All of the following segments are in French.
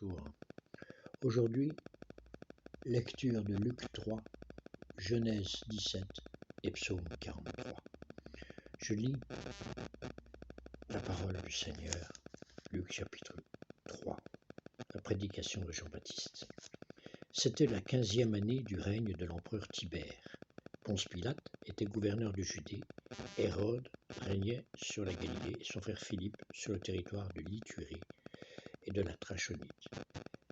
Bonjour. Aujourd'hui, lecture de Luc 3, Genèse 17 et Psaume 43. Je lis la parole du Seigneur, Luc chapitre 3, la prédication de Jean-Baptiste. C'était la 15e année du règne de l'empereur Tibère. Ponce Pilate était gouverneur de Judée, Hérode régnait sur la Galilée et son frère Philippe sur le territoire de l'Iturie et de la Trachonite.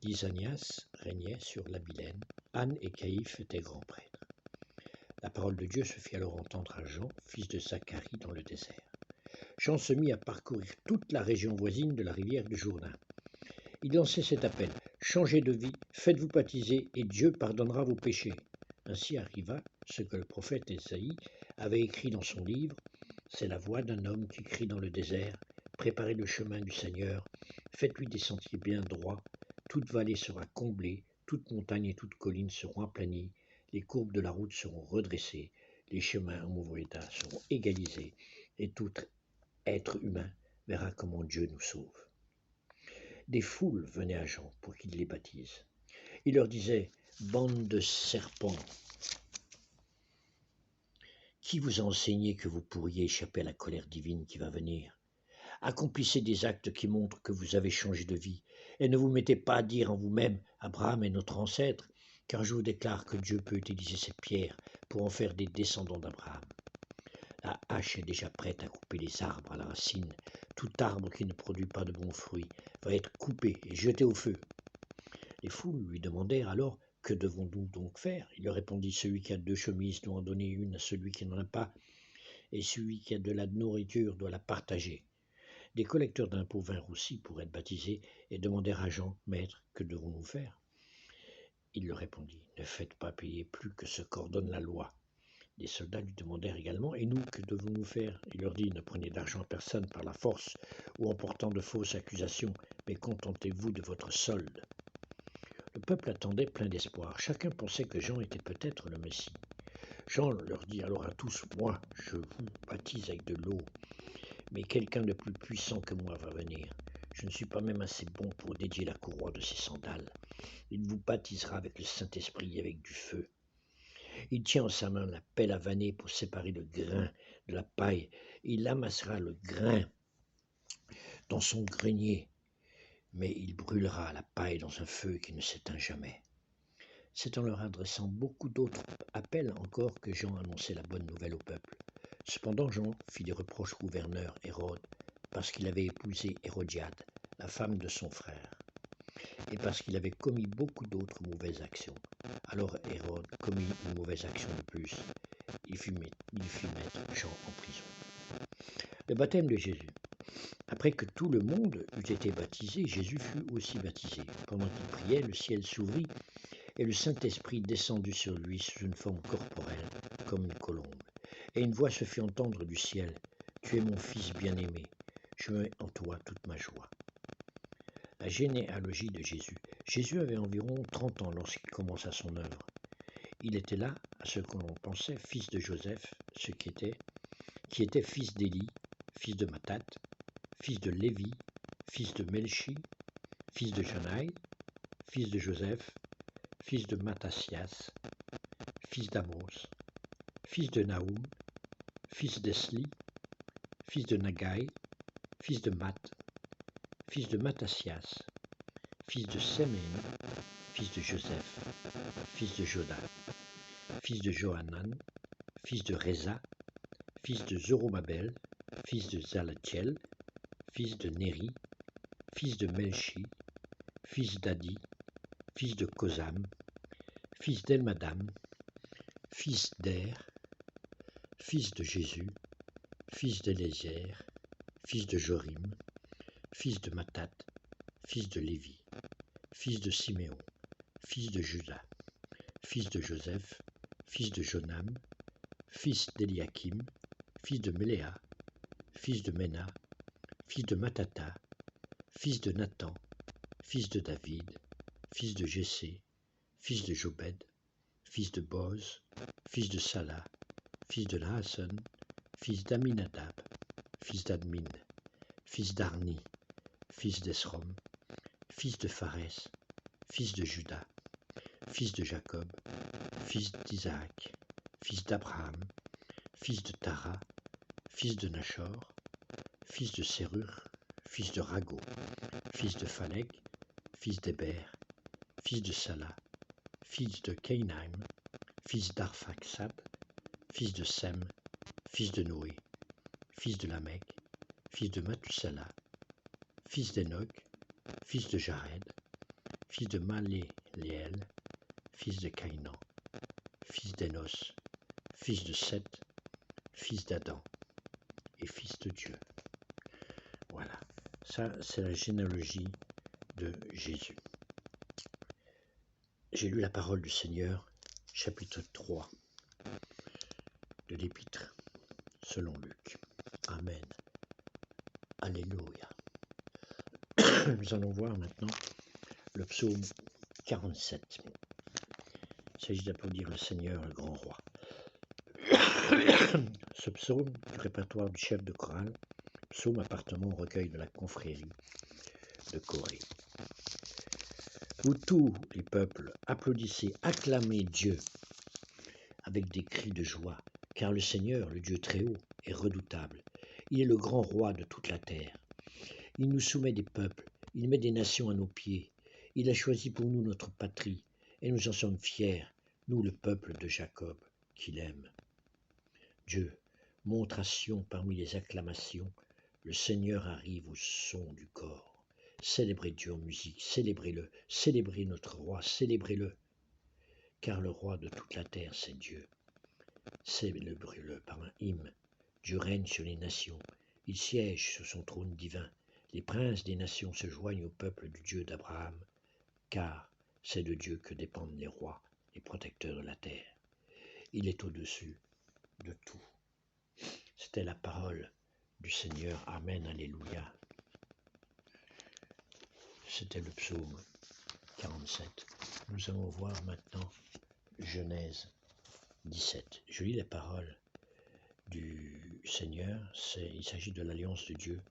Lysanias régnait sur l'Abilène, Anne et Caïphe étaient grands prêtres. La parole de Dieu se fit alors entendre à Jean, fils de Zacharie, dans le désert. Jean se mit à parcourir toute la région voisine de la rivière du Jourdain. Il lançait cet appel: « Changez de vie, faites-vous baptiser, et Dieu pardonnera vos péchés. » Ainsi arriva ce que le prophète Ésaïe avait écrit dans son livre. C'est la voix d'un homme qui crie dans le désert: « Préparez le chemin du Seigneur, faites-lui des sentiers bien droits. Toute vallée sera comblée, toute montagne et toute colline seront aplanies, les courbes de la route seront redressées, les chemins en mauvais état seront égalisés, et tout être humain verra comment Dieu nous sauve. » Des foules venaient à Jean pour qu'il les baptise. Il leur disait: « Bande de serpents, qui vous a enseigné que vous pourriez échapper à la colère divine qui va venir? Accomplissez des actes qui montrent que vous avez changé de vie, et ne vous mettez pas à dire en vous-même: Abraham est notre ancêtre, car je vous déclare que Dieu peut utiliser cette pierre pour en faire des descendants d'Abraham. La hache est déjà prête à couper les arbres à la racine. Tout arbre qui ne produit pas de bons fruits va être coupé et jeté au feu. » Les foules lui demandèrent alors: « Que devons-nous donc faire ?» Il leur répondit: « Celui qui a 2 chemises doit en donner une à celui qui n'en a pas, et celui qui a de la nourriture doit la partager. » Des collecteurs d'impôts vinrent aussi pour être baptisés et demandèrent à Jean: « Maître, que devons-nous faire ?» Il leur répondit: « Ne faites pas payer plus que ce qu'ordonne la loi. » Des soldats lui demandèrent également: « Et nous, que devons-nous faire ?» Il leur dit: « Ne prenez d'argent à personne par la force ou en portant de fausses accusations, mais contentez-vous de votre solde. » Le peuple attendait plein d'espoir. Chacun pensait que Jean était peut-être le Messie. Jean leur dit alors à tous: « Moi, je vous baptise avec de l'eau, mais quelqu'un de plus puissant que moi va venir. Je ne suis pas même assez bon pour dédier la courroie de ses sandales. Il vous baptisera avec le Saint-Esprit et avec du feu. Il tient en sa main la pelle à vanner pour séparer le grain de la paille. Il amassera le grain dans son grenier, mais il brûlera la paille dans un feu qui ne s'éteint jamais. » C'est en leur adressant beaucoup d'autres appels encore que Jean annonçait la bonne nouvelle au peuple. Cependant, Jean fit des reproches au gouverneur Hérode parce qu'il avait épousé Hérodiade, la femme de son frère, et parce qu'il avait commis beaucoup d'autres mauvaises actions. Alors Hérode commit une mauvaise action de plus. Il fit mettre Jean en prison. Le baptême de Jésus. Après que tout le monde eut été baptisé, Jésus fut aussi baptisé. Pendant qu'il priait, le ciel s'ouvrit et le Saint-Esprit descendit sur lui sous une forme corporelle, comme une colombe. Et une voix se fit entendre du ciel: « Tu es mon Fils bien-aimé, je mets en toi toute ma joie. » La généalogie de Jésus. Jésus avait environ 30 ans lorsqu'il commença son œuvre. Il était là, à ce que l'on pensait, fils de Joseph, qui était fils d'Élie, fils de Mathat, fils de Lévi, fils de Melchi, fils de Jonaï, fils de Joseph, fils de Mattasias, fils d'Amos, fils de Naoum, fils d'Esli, fils de Nagai, fils de Matt, fils de Mattasias, fils de Séméne, fils de Joseph, fils de Joda, fils de Johanan, fils de Réza, fils de Zorobabel, fils de Zalatiel, fils de Néri, fils de Melchi, fils d'Adi, fils de Kosam, fils d'Elmadam, fils d'Er, fils de Jésus, fils d'Élézer, fils de Jorim, fils de Mathat, fils de Lévi, fils de Siméon, fils de Juda, fils de Joseph, fils de Jonam, fils d'Eliakim, fils de Méléa, fils de Ména, fils de Matata, fils de Nathan, fils de David, fils de Jessé, fils de Jobed, fils de Boz, fils de Salah, fils de Naasson, fils d'Aminadab, fils d'Admin, fils d'Arni, fils d'Esrom, fils de Pharès, fils de Juda, fils de Jacob, fils d'Isaac, fils d'Abraham, fils de Tara, fils de Nachor, fils de Sérur, fils de Rago, fils de Phalec, fils d'Héber, fils de Sala, fils de Caïnaïm, fils d'Arphaxad, fils de Sem, fils de Noé, fils de Lamech, fils de Mathusala, fils d'Enoch, fils de Jared, fils de Maléléel, fils de Caïnan, fils d'Énos, fils de Seth, fils d'Adam et fils de Dieu. Voilà, ça c'est la généalogie de Jésus. J'ai lu la parole du Seigneur, chapitre 3 de l'Épître selon Luc. Amen. Alléluia. Nous allons voir maintenant le psaume 47. Il s'agit d'applaudir le Seigneur, le grand roi. Ce psaume du répertoire du chef de chorale, psaume appartenant au recueil de la confrérie de Corée. Vous tous les peuples, applaudissez, acclamez Dieu avec des cris de joie, car le Seigneur, le Dieu très haut, est redoutable. Il est le grand roi de toute la terre. Il nous soumet des peuples, il met des nations à nos pieds. Il a choisi pour nous notre patrie, et nous en sommes fiers, nous le peuple de Jacob, qu'il aime. Dieu, montre à Sion parmi les acclamations, le Seigneur arrive au son du corps. Célébrez Dieu en musique, célébrez-le, célébrez notre roi, célébrez-le. Car le roi de toute la terre, c'est Dieu. Célébrez-le par un hymne. Dieu règne sur les nations, il siège sur son trône divin. Les princes des nations se joignent au peuple du Dieu d'Abraham, car c'est de Dieu que dépendent les rois, les protecteurs de la terre. Il est au-dessus de tout. C'était la parole du Seigneur. Amen, alléluia. C'était le psaume 47. Nous allons voir maintenant Genèse 17. Je lis les paroles du Seigneur. Il s'agit de l'alliance de Dieu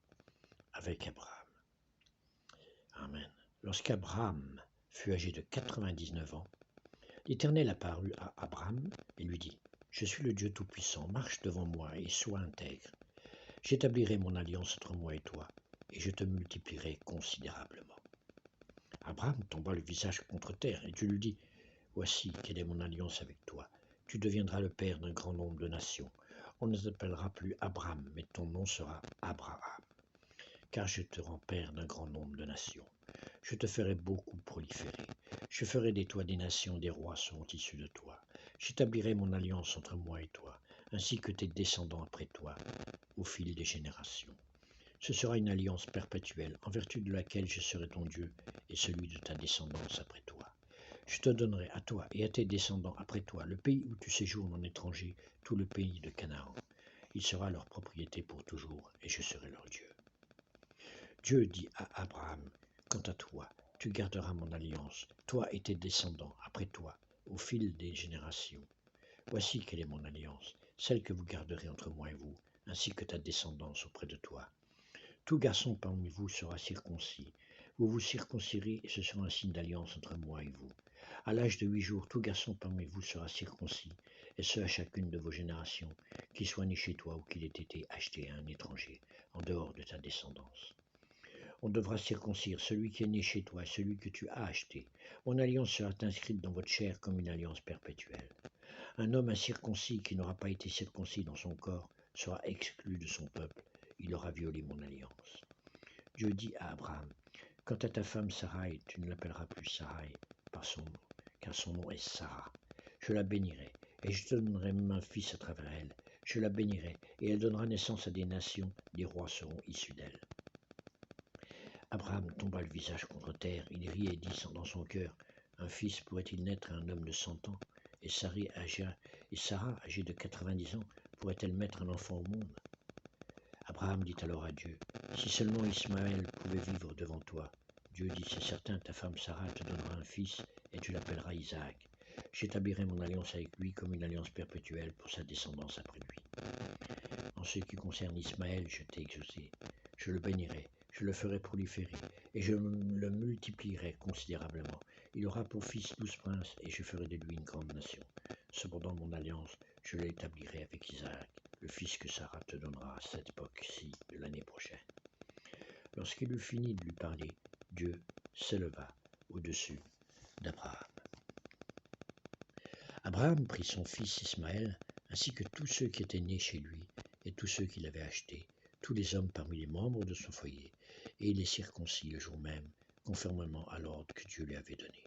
avec Abraham. Amen. Lorsqu'Abraham fut âgé de 99 ans, l'Éternel apparut à Abraham et lui dit : Je suis le Dieu Tout-Puissant, marche devant moi et sois intègre. J'établirai mon alliance entre moi et toi, et je te multiplierai considérablement. Abraham tomba le visage contre terre, et Dieu lui dit : Voici quelle est mon alliance avec toi. Tu deviendras le père d'un grand nombre de nations. On ne t'appellera plus Abraham, mais ton nom sera Abraham, car je te rends père d'un grand nombre de nations. Je te ferai beaucoup proliférer. Je ferai de toi des nations, des rois seront issus de toi. J'établirai mon alliance entre moi et toi, ainsi que tes descendants après toi, au fil des générations. Ce sera une alliance perpétuelle, en vertu de laquelle je serai ton Dieu et celui de ta descendance après toi. Je te donnerai à toi et à tes descendants après toi le pays où tu séjournes en étranger, tout le pays de Canaan. Il sera leur propriété pour toujours, et je serai leur Dieu. Dieu dit à Abraham : Quant à toi, tu garderas mon alliance, toi et tes descendants après toi, au fil des générations. Voici quelle est mon alliance, celle que vous garderez entre moi et vous, ainsi que ta descendance auprès de toi. Tout garçon parmi vous sera circoncis. Vous vous circoncirez et ce sera un signe d'alliance entre moi et vous. À l'âge de 8 jours, tout garçon parmi vous sera circoncis, et ce à chacune de vos générations, qu'il soit né chez toi ou qu'il ait été acheté à un étranger, en dehors de ta descendance. On devra circoncire celui qui est né chez toi et celui que tu as acheté. Mon alliance sera inscrite dans votre chair comme une alliance perpétuelle. Un homme incirconcis qui n'aura pas été circoncis dans son corps sera exclu de son peuple. Il aura violé mon alliance. Dieu dit à Abraham : Quant à ta femme Sarai, tu ne l'appelleras plus Sarai par son nom, car son nom est Sarah. Je la bénirai, et je te donnerai un fils à travers elle. Je la bénirai, et elle donnera naissance à des nations, des rois seront issus d'elle. Abraham tomba le visage contre terre, il rit et dit dans son cœur : Un fils pourrait-il naître à un homme de 100 ans, et Sarah, âgée de 90 ans, pourrait-elle mettre un enfant au monde ? Abraham dit alors à Dieu : Si seulement Ismaël pouvait vivre devant toi. Dieu dit : C'est certain, ta femme Sarah te donnera un fils, et tu l'appelleras Isaac. J'établirai mon alliance avec lui comme une alliance perpétuelle pour sa descendance après lui. En ce qui concerne Ismaël, je t'ai exaucé. Je le bénirai. je le ferai proliférer, et je le multiplierai considérablement. Il aura pour fils 12 princes, et je ferai de lui une grande nation. Cependant mon alliance, je l'établirai avec Isaac, le fils que Sarah te donnera à cette époque-ci de l'année prochaine. » Lorsqu'il eut fini de lui parler, Dieu s'éleva au-dessus d'Abraham. Abraham prit son fils Ismaël, ainsi que tous ceux qui étaient nés chez lui, et tous ceux qu'il avait achetés, tous les hommes parmi les membres de son foyer, et il les circoncit le jour même, conformément à l'ordre que Dieu lui avait donné.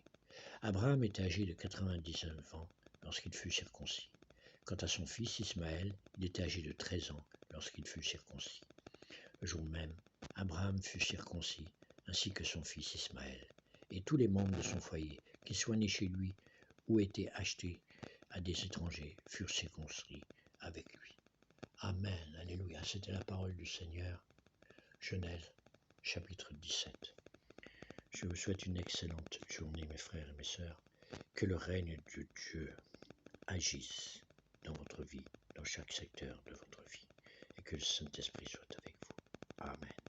Abraham était âgé de 99 ans lorsqu'il fut circoncis. Quant à son fils Ismaël, il était âgé de 13 ans lorsqu'il fut circoncis. Le jour même, Abraham fut circoncis, ainsi que son fils Ismaël, et tous les membres de son foyer, qu'ils soient nés chez lui ou étaient achetés à des étrangers, furent circoncis avec lui. Amen, alléluia, c'était la parole du Seigneur. Genèse, chapitre 17. Je vous souhaite une excellente journée, mes frères et mes sœurs. Que le règne de Dieu agisse dans votre vie, dans chaque secteur de votre vie, et que le Saint-Esprit soit avec vous. Amen.